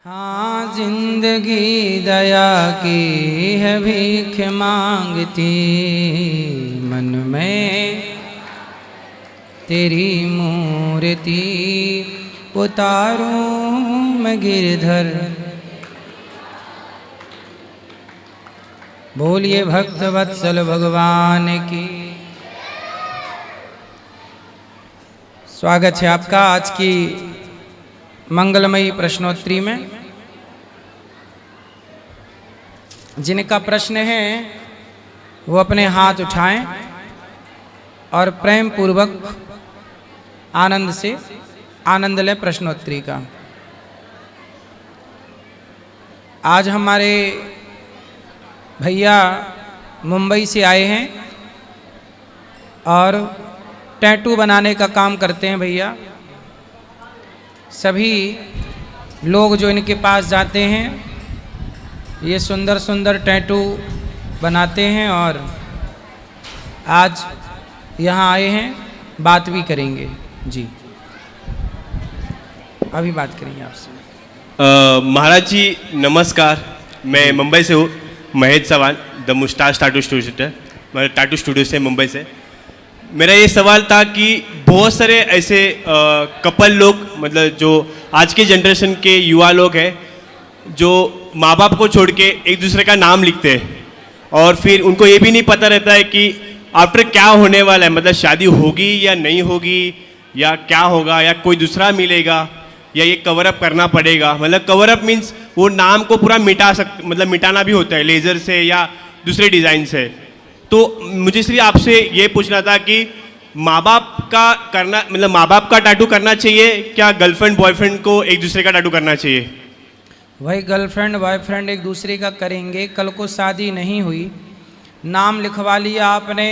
हाँ जिंदगी दया की है भीख मांगती, मन में तेरी मूर्ति उतारूं मैं गिरधर। बोलिए भक्त वत्सल भगवान की। स्वागत है आपका आज की मंगलमयी प्रश्नोत्तरी में। जिनका प्रश्न है वो अपने हाथ उठाएं और प्रेम पूर्वक आनंद से आनंद लें प्रश्नोत्तरी का। आज हमारे भैया मुंबई से आए हैं और टैटू बनाने का काम करते हैं भैया। सभी लोग जो इनके पास जाते हैं ये सुंदर सुंदर टैटू बनाते हैं और आज यहाँ आए हैं, बात भी करेंगे जी। अभी बात करेंगे आपसे। महाराज जी नमस्कार, मैं मुंबई से हूँ, Mahesh Chauhan, the Moustache Tattoo Studio, मैं टैटू स्टूडियो से मुंबई से। मेरा ये सवाल था कि बहुत सारे ऐसे कपल लोग, मतलब जो आज के जनरेशन के युवा लोग हैं, जो माँ बाप को छोड़ के एक दूसरे का नाम लिखते हैं और फिर उनको ये भी नहीं पता रहता है कि आफ्टर क्या होने वाला है, मतलब शादी होगी या नहीं होगी, या क्या होगा, या कोई दूसरा मिलेगा, या ये कवर अप करना पड़ेगा। मतलब कवर अप मीन्स वो नाम को पूरा मतलब मिटाना भी होता है लेज़र से या दूसरे डिज़ाइन से। तो मुझे इसलिए आपसे ये पूछना था कि माँ बाप का करना, मतलब माँ बाप का टैटू करना चाहिए क्या गर्लफ्रेंड बॉयफ्रेंड को एक दूसरे का टैटू करना चाहिए? वही गर्लफ्रेंड बॉयफ्रेंड एक दूसरे का करेंगे, कल को शादी नहीं हुई, नाम लिखवा लिया आपने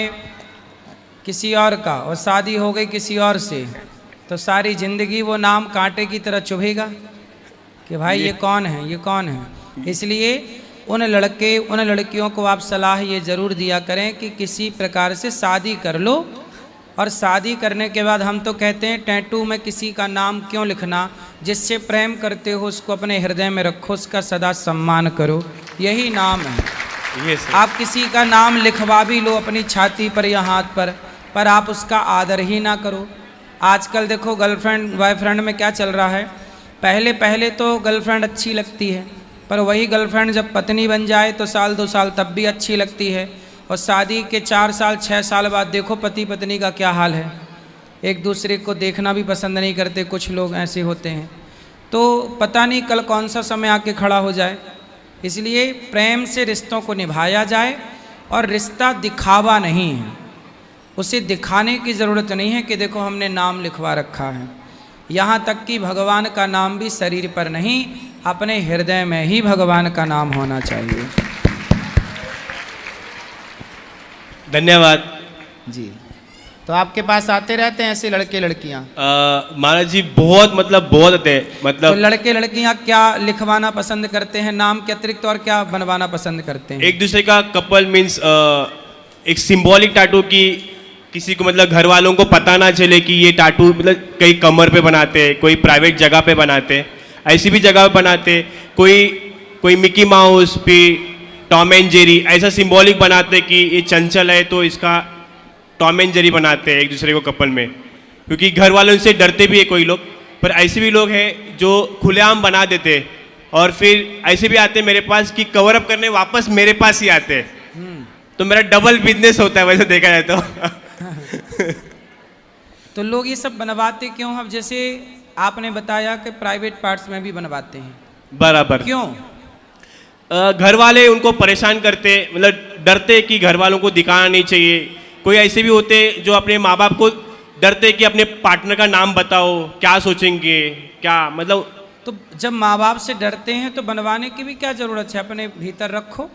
किसी और का और शादी हो गई किसी और से, तो सारी ज़िंदगी वो नाम कांटे की तरह चुभेगा कि भाई ये कौन है, ये कौन है। इसलिए उन लड़कियों को आप सलाह ये ज़रूर दिया करें कि किसी प्रकार से शादी कर लो, और शादी करने के बाद हम तो कहते हैं टैटू में किसी का नाम क्यों लिखना, जिससे प्रेम करते हो उसको अपने हृदय में रखो, उसका सदा सम्मान करो, यही नाम है। आप किसी का नाम लिखवा भी लो अपनी छाती पर या हाथ पर आप उसका आदर ही ना करो। आजकल देखो गर्लफ्रेंड बॉयफ्रेंड में क्या चल रहा है, पहले तो गर्लफ्रेंड अच्छी लगती है, पर वही गर्लफ्रेंड जब पत्नी बन जाए तो साल 2 साल तब भी अच्छी लगती है, और शादी के 4 साल 6 साल बाद देखो पति पत्नी का क्या हाल है, एक दूसरे को देखना भी पसंद नहीं करते, कुछ लोग ऐसे होते हैं। तो पता नहीं कल कौन सा समय आके खड़ा हो जाए। इसलिए प्रेम से रिश्तों को निभाया जाए, और रिश्ता दिखावा नहीं है, उसे दिखाने की ज़रूरत नहीं है कि देखो हमने नाम लिखवा रखा है। यहाँ तक कि भगवान का नाम भी शरीर पर नहीं, अपने हृदय में ही भगवान का नाम होना चाहिए। धन्यवाद जी। तो आपके पास आते रहते हैं ऐसे लड़के लड़कियाँ? महाराज जी बहुत आते हैं। मतलब तो लड़के लड़कियाँ क्या लिखवाना पसंद करते हैं, नाम के अतिरिक्त और क्या बनवाना पसंद करते हैं? एक दूसरे का कपल मीन्स एक सिंबॉलिक टैटू की, किसी को मतलब घर वालों को पता ना चले कि ये टैटू, मतलब कई कमर पे बनाते हैं, कोई प्राइवेट जगह पे बनाते हैं, ऐसी भी जगह पे बनाते, कोई मिकी माउस भी, टॉम एंड जेरी, ऐसा सिंबॉलिक बनाते कि ये चंचल है तो इसका टॉम एंड जेरी बनाते हैं एक दूसरे को कपल में, क्योंकि घर वालों से डरते भी है कोई लोग। पर ऐसे भी लोग हैं जो खुलेआम बना देते हैं, और फिर ऐसे भी आते हैं मेरे पास कि कवर अप करने वापस मेरे पास ही आते हैं। तो मेरा डबल बिजनेस होता है वैसे देखा जाए तो। तो लोग ये सब बनवाते क्यों? अब जैसे आपने बताया कि प्राइवेट पार्ट्स में भी बनवाते हैं, बराबर। क्यों? घर वाले उनको परेशान करते, मतलब डरते कि घर वालों को दिखाना नहीं चाहिए। कोई ऐसे भी होते जो अपने माँ बाप को डरते कि अपने पार्टनर का नाम बताओ, क्या सोचेंगे, क्या मतलब। तो जब माँ बाप से डरते हैं तो बनवाने की भी क्या ज़रूरत है, अपने भीतर रखो।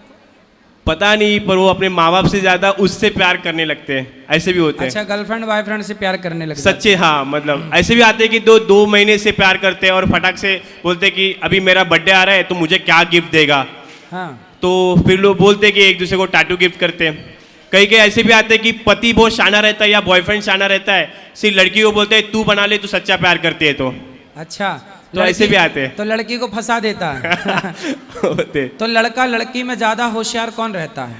पता नहीं, पर वो अपने माँ बाप से ज़्यादा उससे प्यार करने लगते हैं, ऐसे भी होते हैं। अच्छा, गर्लफ्रेंड बॉयफ्रेंड से प्यार करने लगते? सच्चे, हाँ। मतलब ऐसे भी आते हैं कि 2 महीने से प्यार करते हैं और फटाक से बोलते हैं कि अभी मेरा बर्थडे आ रहा है तो मुझे क्या गिफ्ट देगा। हाँ। तो फिर लोग बोलते हैं कि एक दूसरे को टैटू गिफ्ट करते हैं। कई ऐसे भी आते हैं कि पति बहुत शाना रहता है या बॉयफ्रेंड शाना रहता है, सिर्फ लड़की को बोलते हैं तू बना ले, तू सच्चा प्यार करती है तो। अच्छा, तो ऐसे भी आते हैं। तो लड़की को फंसा देता है। होते तो लड़का लड़की में ज्यादा होशियार कौन रहता है?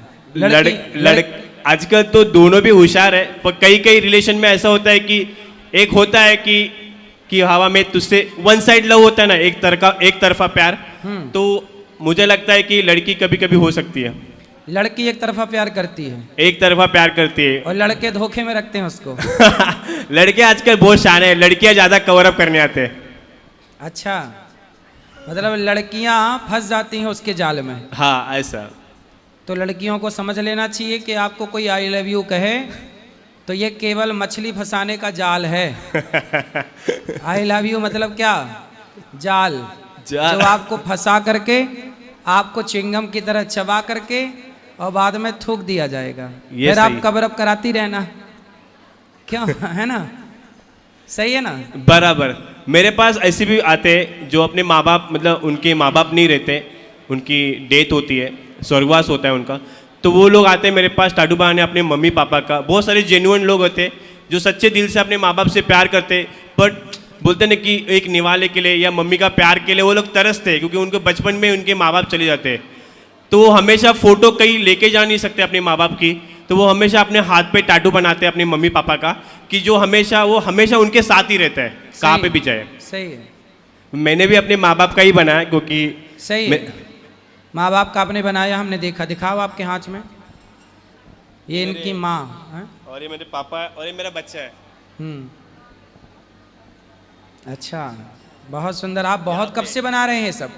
आजकल तो दोनों भी होशियार है, पर कई कई रिलेशन में ऐसा होता है कि एक होता है कि हवा में तुझसे वन साइड लव होता है ना, एक तरफा प्यार। तो मुझे लगता है कि लड़की कभी कभी हो सकती है, लड़की एक तरफा प्यार करती है एक तरफा प्यार करती है। और लड़के धोखे में रखते हैं उसको। लड़के आजकल बहुत शान है, लड़कियां ज्यादा कवर अप करने आते हैं। अच्छा, मतलब लड़कियां फंस जाती हैं उसके जाल में। हाँ ऐसा। तो लड़कियों को समझ लेना चाहिए कि आपको कोई आई लव यू कहे तो ये केवल मछली फंसाने का जाल है। आई लव यू मतलब क्या? जाल। जो आपको फंसा करके आपको चिंगम की तरह चबा करके और बाद में थूक दिया जाएगा, फिर आप कवर अप कराती रहना। क्यों? है ना? सही है ना? बराबर। मेरे पास ऐसे भी आते हैं जो अपने माँ बाप, मतलब उनके माँ बाप नहीं रहते, उनकी डेथ होती है, स्वर्गवास होता है उनका, तो वो लोग आते हैं मेरे पास टाटू बनाने अपने मम्मी पापा का। बहुत सारे जेन्युइन लोग होते हैं जो सच्चे दिल से अपने माँ बाप से प्यार करते, बट बोलते ना कि एक निवाले के लिए या मम्मी का प्यार के लिए वो लोग तरसते हैं, क्योंकि उनको बचपन में उनके माँ बाप चले जाते हैं। तो वो हमेशा फ़ोटो कहीं लेके जा नहीं सकते अपने माँ बाप की, तो वो हमेशा अपने हाथ पे टैटू बनाते हैं अपने मम्मी पापा का, कि जो वो हमेशा उनके साथ ही रहता है, कहाँ पे भी जाए। सही है। मैंने भी अपने माँ बाप का ही बनाया, क्योंकि सही है। माँ बाप का आपने बनाया, हमने देखा। दिखाओ आपके हाथ में। ये इनकी माँ है और ये मेरे पापा है और ये मेरा बच्चा है। अच्छा, बहुत सुंदर। आप बहुत कब से बना रहे हैं सब?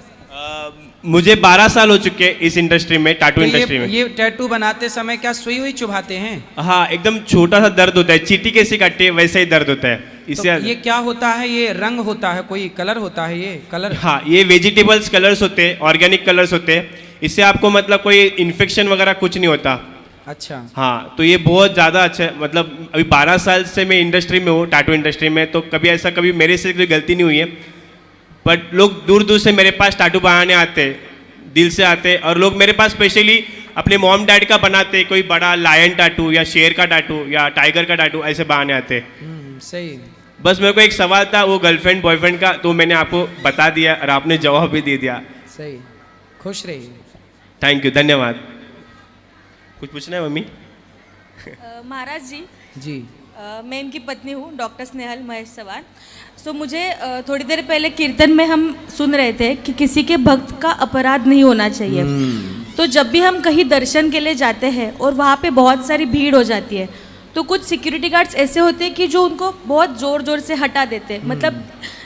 मुझे 12 साल हो चुके हैं इस इंडस्ट्री में, टैटू इंडस्ट्री में। ये टैटू बनाते समय क्या सुई हुई चुभाते हैं? हाँ, एकदम छोटा सा दर्द होता है, चींटी कैसे काटती है वैसे ही दर्द होता है। तो ये क्या होता है? ये रंग होता है, कोई कलर होता है? ये कलर? हाँ, ये वेजिटेबल्स कलर्स होते हैं, ऑर्गेनिक कलर्स होते हैं। इससे आपको मतलब कोई इन्फेक्शन वगैरह कुछ नहीं होता। अच्छा। हाँ, तो ये बहुत ज़्यादा अच्छा है। मतलब अभी 12 साल से मैं इंडस्ट्री में हूँ, टैटू इंडस्ट्री में, तो कभी मेरे से कोई गलती नहीं हुई है। बट लोग दूर दूर से मेरे पास टैटू बनाने आते हैं, दिल से आते हैं। और लोग मेरे पास स्पेशली अपने मॉम डैड का बनाते, कोई बड़ा लायन टैटू या शेर का टैटू या टाइगर का टैटू ऐसे बनाने आते। सही। बस मेरे को एक सवाल था वो गर्लफ्रेंड बॉयफ्रेंड का, तो मैंने आपको बता दिया और आपने जवाब भी दे दिया। सही। खुश रहिए। थैंक यू, धन्यवाद। कुछ पूछना है मम्मी? महाराज जी। जी। मैं इनकी पत्नी हूँ, डॉक्टर स्नेहल महेश सवान। सो मुझे थोड़ी देर पहले कीर्तन में हम सुन रहे थे कि किसी के भक्त का अपराध नहीं होना चाहिए। तो जब भी हम कहीं दर्शन के लिए जाते हैं और वहाँ पे बहुत सारी भीड़ हो जाती है, तो कुछ सिक्योरिटी गार्ड्स ऐसे होते हैं कि जो उनको बहुत ज़ोर ज़ोर से हटा देते हैं, मतलब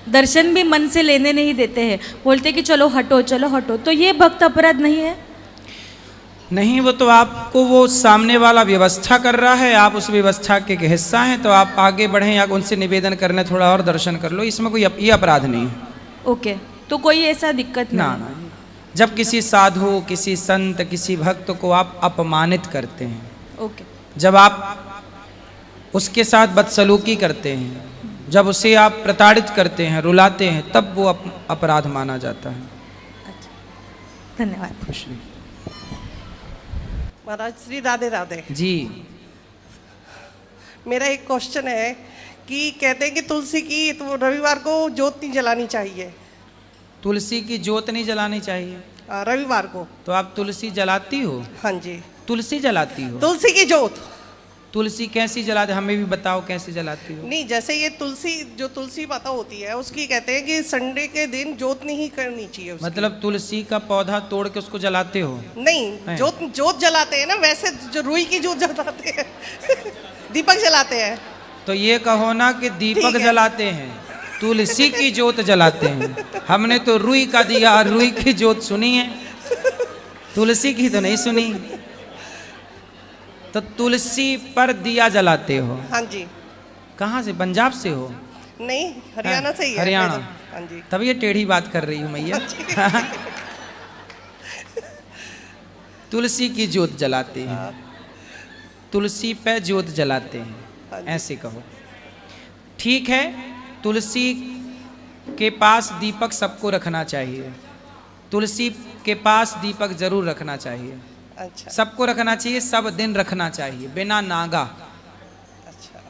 दर्शन भी मन से लेने नहीं देते हैं, बोलते हैं कि चलो हटो चलो हटो। तो ये भक्त अपराध नहीं है? नहीं, वो तो आपको वो सामने वाला व्यवस्था कर रहा है, आप उस व्यवस्था के हिस्सा हैं, तो आप आगे बढ़ें या उनसे निवेदन करने थोड़ा और दर्शन कर लो, इसमें कोई ये अपराध नहीं है। ओके, तो कोई ऐसा दिक्कत ना नहीं? ना। जब किसी साधु, किसी संत, किसी भक्त को आप अपमानित करते हैं, ओके, जब आप उसके साथ बदसलूकी करते हैं, जब उसे आप प्रताड़ित करते हैं, रुलाते हैं, तब वो अपराध माना जाता है। अच्छा, धन्यवाद। खुश रहिए। महाराज श्री राधे राधे जी। मेरा एक क्वेश्चन है कि कहते हैं कि तुलसी की तो रविवार को जोत नहीं जलानी चाहिए। तुलसी की जोत नहीं जलानी चाहिए? रविवार को। तो आप तुलसी जलाती हो? हाँ जी। तुलसी जलाती हो? तुलसी की जोत। तुलसी कैसी जलाते, हमें भी बताओ कैसे जलाती हो? नहीं, जैसे ये तुलसी, जो तुलसी माता होती है उसकी कहते हैं कि संडे के दिन जोत नहीं करनी चाहिए उसकी। मतलब तुलसी का पौधा तोड़ के उसको जलाते हो? नहीं, जोत जलाते हैं ना, वैसे जो रुई की जोत जलाते हैं। दीपक जलाते हैं। तो ये कहो ना कि दीपक जलाते हैं, तुलसी की जोत जलाते हैं। हमने तो रुई का दिया, रुई की जोत सुनी है, तुलसी की तो नहीं सुनी। तो तुलसी पर दिया जलाते हो? हाँ जी। कहाँ से? पंजाब से हो? नहीं, हरियाणा से ही है। हरियाणा। हाँ जी। तब ये टेढ़ी बात कर रही हूँ मैया। तुलसी की जोत जलाते हैं, तुलसी पे जोत जलाते हैं, ऐसे कहो। ठीक है, तुलसी के पास दीपक सबको रखना चाहिए, तुलसी के पास दीपक जरूर रखना चाहिए। अच्छा। सबको रखना चाहिए, सब दिन रखना चाहिए, बिना नागा। अच्छा।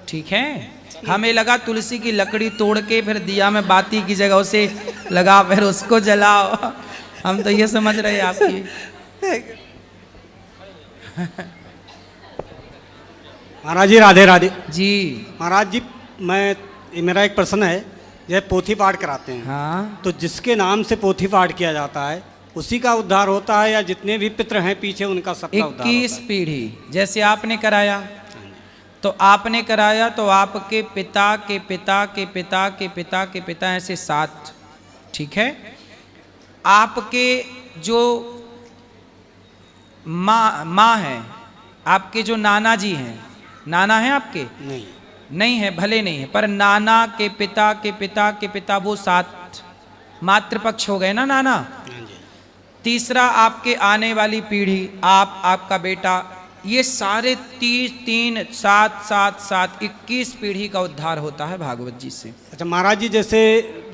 ठीक है। हमें लगा तुलसी की लकड़ी तोड़ के फिर दिया में बाती की जगह उसे लगा फिर उसको जलाओ। हम तो ये समझ रहे हैं आपकी। महाराज जी राधे राधे। जी महाराज जी मेरा एक प्रश्न है, यह पोथी पाठ कराते हैं, हाँ, तो जिसके नाम से पोथी पाठ किया जाता है उसी का उद्धार होता है या जितने भी पितृ हैं पीछे उनका सबका उद्धार 21 होता है? पीढ़ी जैसे आपने कराया, तो आपने कराया तो आपके पिता के पिता के पिता के पिता के पिता ऐसे 7, ठीक है। आपके जो माँ है, आपके जो नाना जी हैं, नाना है आपके? नहीं, नहीं है, भले नहीं है, पर नाना के पिता के पिता के पिता, वो 7 मातृपक्ष हो गए ना नाना। हाँ जी। तीसरा आपके आने वाली पीढ़ी, आप, आपका बेटा, ये सारे 3 7 7 7 21 पीढ़ी का उद्धार होता है भागवत जी से। अच्छा महाराज जी, जैसे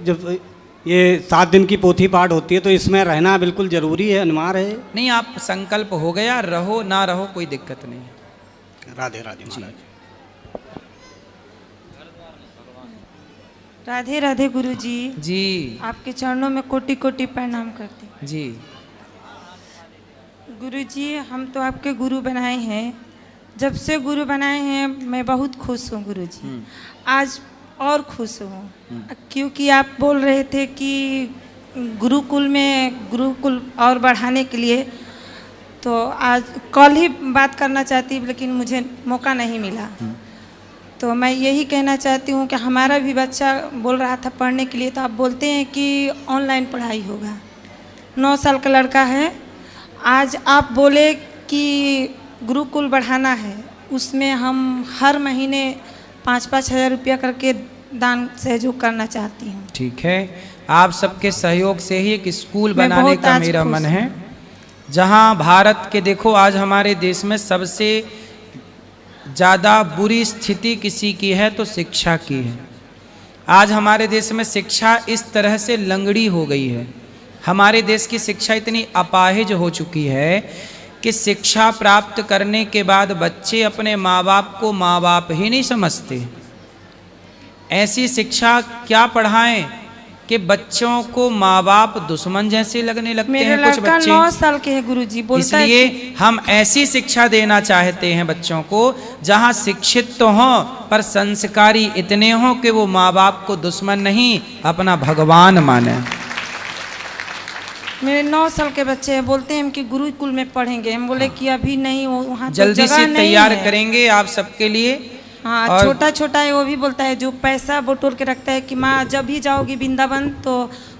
जब ये 7 दिन की पोथी पाठ होती है तो इसमें रहना बिल्कुल जरूरी है, अनिवार्य है? नहीं, आप संकल्प हो गया, रहो ना रहो कोई दिक्कत नहीं है। राधे राधे महाराज। राधे राधे गुरु जी। जी आपके चरणों में कोटि कोटि प्रणाम करते हैं। जी। गुरु जी, हम तो आपके गुरु बनाए हैं, जब से गुरु बनाए हैं मैं बहुत खुश हूँ गुरु जी। आज और खुश हूँ क्योंकि आप बोल रहे थे कि गुरुकुल और बढ़ाने के लिए, तो आज कल ही बात करना चाहती लेकिन मुझे मौका नहीं मिला। तो मैं यही कहना चाहती हूँ कि हमारा भी बच्चा बोल रहा था पढ़ने के लिए, तो आप बोलते हैं कि ऑनलाइन पढ़ाई होगा। 9 साल का लड़का है। आज आप बोले कि गुरुकुल बढ़ाना है, उसमें हम हर महीने 5-5 हज़ार रुपया करके दान सहयोग करना चाहती हूँ। ठीक है, आप सबके सहयोग से ही एक स्कूल मैं बनाने बहुत का आज मेरा खुश मन हूँ। है, जहाँ भारत के, देखो आज हमारे देश में सबसे ज़्यादा बुरी स्थिति किसी की है तो शिक्षा की है। आज हमारे देश में शिक्षा इस तरह से लंगड़ी हो गई है, हमारे देश की शिक्षा इतनी अपाहिज हो चुकी है कि शिक्षा प्राप्त करने के बाद बच्चे अपने माँ बाप को माँ बाप ही नहीं समझते। ऐसी शिक्षा क्या पढ़ाएं कि बच्चों को माँ बाप दुश्मन जैसे लगने लगते मेरा हैं कुछ लड़का बच्चे। 9 साल के है गुरुजी, बोलता है इसलिए कि हम ऐसी शिक्षा देना चाहते हैं बच्चों को जहाँ शिक्षित तो हों पर संस्कारी इतने हों कि वो माँ बाप को दुश्मन नहीं अपना भगवान माने। मेरे 9 साल के बच्चे हैं, बोलते हैं हम कि गुरुकुल में पढ़ेंगे। हम बोले कि अभी नहीं, वो वहाँ तो जल्दी जगह से नहीं तैयार है। करेंगे आप सबके लिए। हाँ, और- छोटा छोटा है, वो भी बोलता है, जो पैसा बटोर के रखता है कि माँ जब भी जाओगी वृंदावन तो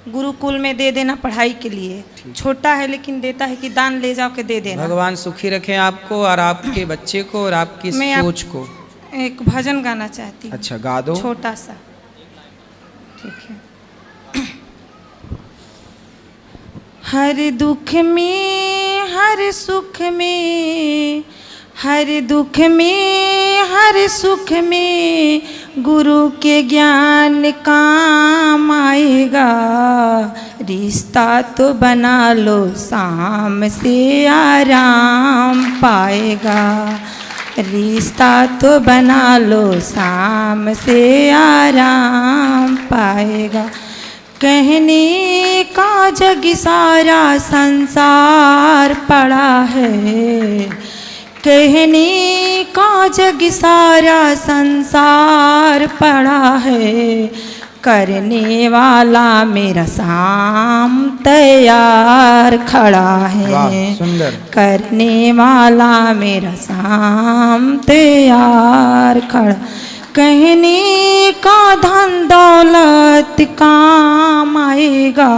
गुरुकुल में दे देना पढ़ाई के लिए। छोटा है लेकिन देता है कि दान ले जाओ के दे देना। भगवान सुखी रखें आपको और आपके बच्चे को और आपकी मैं सोच को। एक भजन गाना चाहती हूँ। अच्छा गा दो। छोटा सा, ठीक है। हर दुख में हर सुख में, हर दुख में हर सुख में गुरु के ज्ञान काम आएगा। रिश्ता तो बना लो शाम से आराम पाएगा। रिश्ता तो बना लो शाम से आराम पाएगा। कहने का जग सारा संसार पड़ा है। कहने का जग सारा संसार पड़ा है। करने वाला मेरा साम तैयार खड़ा है। वाह, सुंदर। करने वाला मेरा साम तैयार खड़ा। कहने का धन दौलत काम आएगा।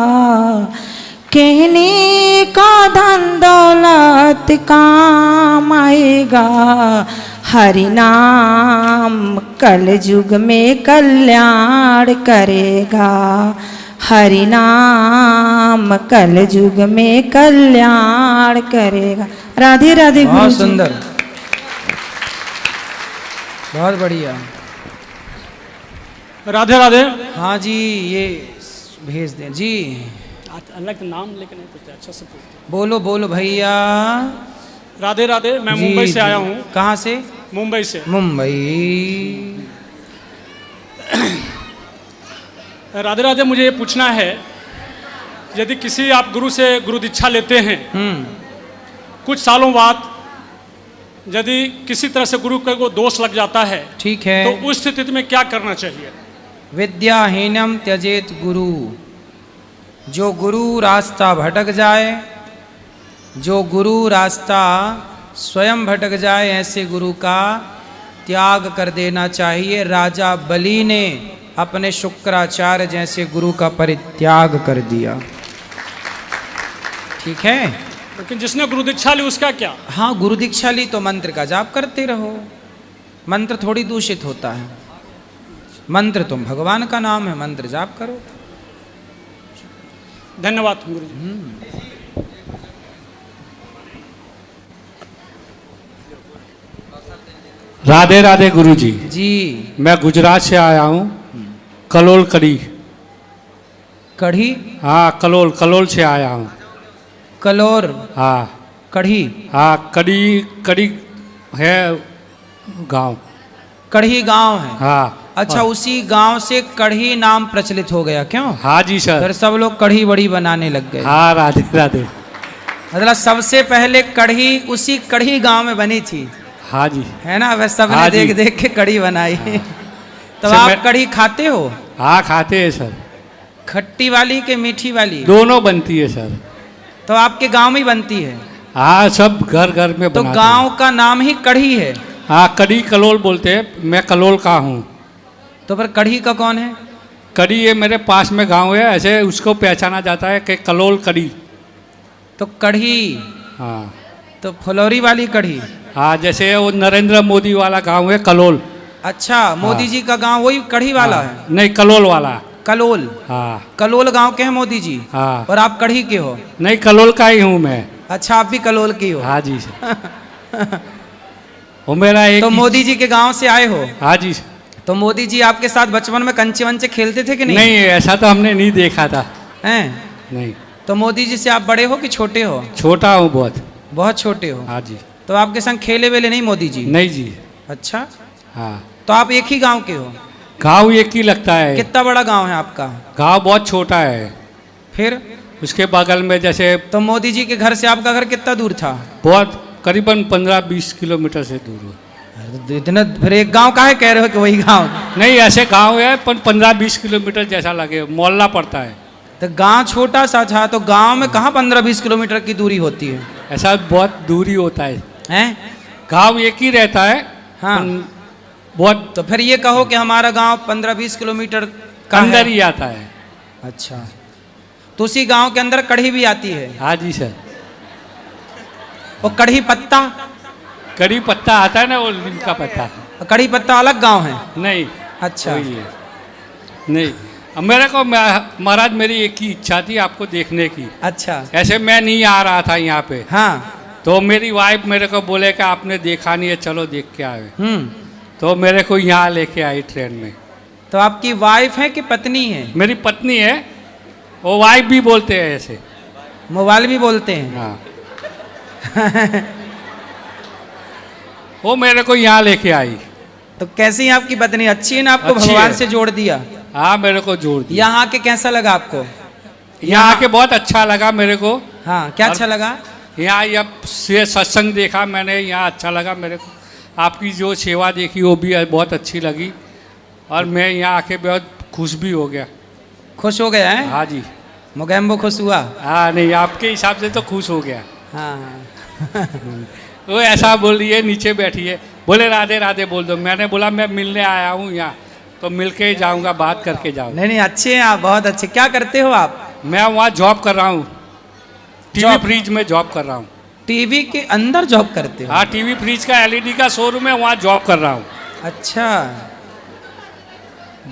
कहने का धन दौलत काम आएगा। हरि नाम कल युग में कल्याण करेगा। हरि नाम कल युग में कल्याण करेगा। राधे राधे गुरु बहुत जी। सुंदर, बहुत बढ़िया। राधे राधे। हाँ जी, ये भेज दें जी। अलग नाम लेकर नहीं पूछते, अच्छा से पूछते। बोलो बोलो भैया। राधे राधे, मैं जी, मुंबई से जी। आया हूँ। कहाँ से? मुंबई से। मुंबई। राधे राधे, मुझे ये पूछना है, यदि किसी आप गुरु से गुरु दीक्षा लेते हैं, कुछ सालों बाद यदि किसी तरह से गुरु को दोष लग जाता है, ठीक है, तो उस स्थिति में क्या करना चाहिए? विद्याहीनम त्यजेत गुरु। जो गुरु रास्ता भटक जाए, जो गुरु रास्ता स्वयं भटक जाए, ऐसे गुरु का त्याग कर देना चाहिए। राजा बलि ने अपने शुक्राचार्य जैसे गुरु का परित्याग कर दिया। ठीक है, लेकिन जिसने गुरु दीक्षा ली उसका क्या? हाँ, गुरु दीक्षा ली तो मंत्र का जाप करते रहो। मंत्र थोड़ी दूषित होता है, मंत्र तुम भगवान का नाम है, मंत्र जाप करो। धन्यवाद गुरु जी। राधे राधे गुरु जी। जी, मैं गुजरात से आया हूँ, कलोल कड़ी। कढ़ी? हाँ, कलोल कलोल से आया हूँ। कलोर? हाँ। कढ़ी? हाँ, कड़ी कड़ी है गांव। कढ़ी गांव है? हाँ। अच्छा, उसी गांव से कढ़ी नाम प्रचलित हो गया क्यों? हाँ जी सर। फिर सब लोग कढ़ी बड़ी बनाने लग गए। हाँ, राधे राधे। मतलब सबसे पहले कढ़ी उसी कढ़ी गांव में बनी थी। हाँ जी। है ना, वह सबने हाँ जी। देख देख के कढ़ी बनाई। तो सर, आप मैं- कढ़ी खाते हो? हाँ, खाते हैं सर। खट्टी वाली के मीठी वाली? दोनों बनती है सर। तो आपके गांव में ही बनती है? हाँ, सब घर घर में तो बनाते गांव हैं। का नाम ही कढ़ी है? हाँ, कड़ी कलोल बोलते हैं, मैं कलोल का हूँ। तो फिर कढ़ी का कौन है? कड़ी ये मेरे पास में गांव है, ऐसे उसको पहचाना जाता है कि कलोल कड़ी। तो कढ़ी, हाँ। तो फुलौरी वाली कढ़ी? हाँ, जैसे वो नरेंद्र मोदी वाला गांव है कलोल। अच्छा, मोदी जी का गांव वही कढ़ी वाला हाँ, है? नहीं, कलोल वाला। कलोल? हाँ। कलोल गांव के हैं मोदी जी? हाँ। और आप कढ़ी के हो? नहीं, कलोल का ही हूँ मैं। अच्छा, आप भी कलोल की हो? हाँ जी सर। वो मेरा एक तो मोदी जी के गांव से आए हो? हाँ जी सर। तो मोदी जी आपके साथ बचपन में कंचे वंचे खेलते थे कि नहीं? नहीं, ऐसा तो हमने नहीं देखा था। हैं? नहीं। तो मोदी जी से आप बड़े हो कि छोटे हो? छोटा हूँ बहुत। बहुत छोटे हो? हाँ जी। तो आपके संग खेले वेले नहीं मोदी जी? नहीं जी। अच्छा, हाँ। तो आप एक ही गांव के हो? गाँव एक ही लगता है। कितना बड़ा गांव है आपका? गाँव बहुत छोटा है। फिर उसके बगल में जैसे तो मोदी जी के घर से आपका घर कितना दूर था? बहुत करीबन 15-20 किलोमीटर से दूर है। अरे तो इतना, फिर एक गांव काहे कह रहे हो कि वही गांव? नहीं, ऐसे गांव है पर 15-20 किलोमीटर जैसा लगे, मोहल्ला पड़ता है। तो गांव छोटा सा था, तो गांव में कहाँ 15-20 किलोमीटर की दूरी होती है? ऐसा बहुत दूरी होता है। हैं? गांव एक ही रहता है। हाँ। बहुत तो फिर ये कहो कि हमारा गांव 15-20 किलोमीटर का अंदर है। ही आता है। अच्छा, तो उसी गांव के अंदर कढ़ी भी आती है? हाँ जी सर। और कढ़ी पत्ता? कड़ी पत्ता आता है ना, वो नीम का पत्ता। कढ़ी पत्ता अलग गांव है? नहीं। अच्छा। वही है। नहीं, अब मेरे को महाराज मेरी एक ही इच्छा थी आपको देखने की। अच्छा। ऐसे मैं नहीं आ रहा था यहाँ पे, हाँ। तो मेरी वाइफ मेरे को बोले कि आपने देखा नहीं है, चलो देख के आए। हम्म। तो मेरे को यहाँ लेके आई ट्रेन में। तो आपकी वाइफ है कि पत्नी है? मेरी पत्नी है, वो वाइफ भी बोलते हैं ऐसे। मोबाइल भी बोलते हैं? हाँ। वो मेरे को यहाँ लेके आई। तो कैसी है आपकी पत्नी? अच्छी है ना? आपको अच्छी भगवान है। से जोड़ दिया? हाँ, मेरे को जोड़ दिया। यहाँ आके कैसा लगा आपको? यहाँ आके बहुत अच्छा लगा मेरे को। हाँ, क्या और- अच्छा लगा? यहाँ जब से सत्संग देखा मैंने, यहाँ अच्छा लगा मेरे को। आपकी जो सेवा देखी वो भी बहुत अच्छी लगी, और मैं यहाँ आके बहुत खुश भी हो गया। खुश हो गया है? हाँ जी। मुगैम्बो खुश हुआ? हाँ, नहीं, आपके हिसाब से तो खुश हो गया। हाँ। वो ऐसा बोल रही है, नीचे बैठी है, बोले राधे राधे बोल दो। मैंने बोला मैं मिलने आया हूँ यहाँ, तो मिल के ही जाऊँगा, बात करके जाऊँगा। नहीं नहीं, अच्छे हैं आप, बहुत अच्छे। क्या करते हो आप? मैं वहाँ जॉब कर रहा हूँ, टीवी जॉब? फ्रिज में जॉब कर रहा हूँ। टीवी के अंदर जॉब करते हो? हाँ, टीवी फ्रिज का एलईडी का शोरूम है, वहाँ जॉब कर रहा हूँ। अच्छा।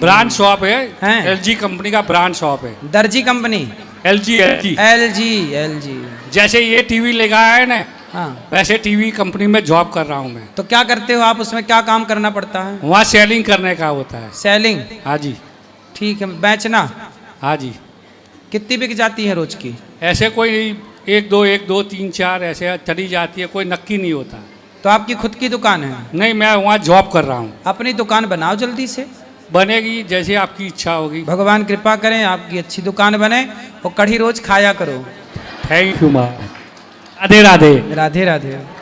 ब्रांड शॉप है, हैं? एलजी कंपनी का ब्रांड शॉप है। दर्जी company? LG LG LG? LG? जैसे ये टीवी लगाया है ना, हाँ। वैसे टीवी कंपनी में जॉब कर रहा हूँ मैं। तो क्या करते हो आप उसमें? क्या काम करना पड़ता है? वहाँ सेलिंग करने का होता है। सेलिंग? हाँ जी। ठीक है। बेचना? हाँ जी। कितनी बिक जाती है रोज की? ऐसे कोई 1-2 3-4 ऐसे चली जाती है, कोई नक्की नहीं होता। तो आपकी खुद की दुकान है? नहीं, मैं वहाँ जॉब कर रहा हूँ। अपनी दुकान बनाओ जल्दी से। बनेगी जैसे आपकी इच्छा होगी। भगवान कृपा करें आपकी अच्छी दुकान बने और कढ़ी रोज खाया करो। थैंक यू माँ। राधे राधे। राधे राधे।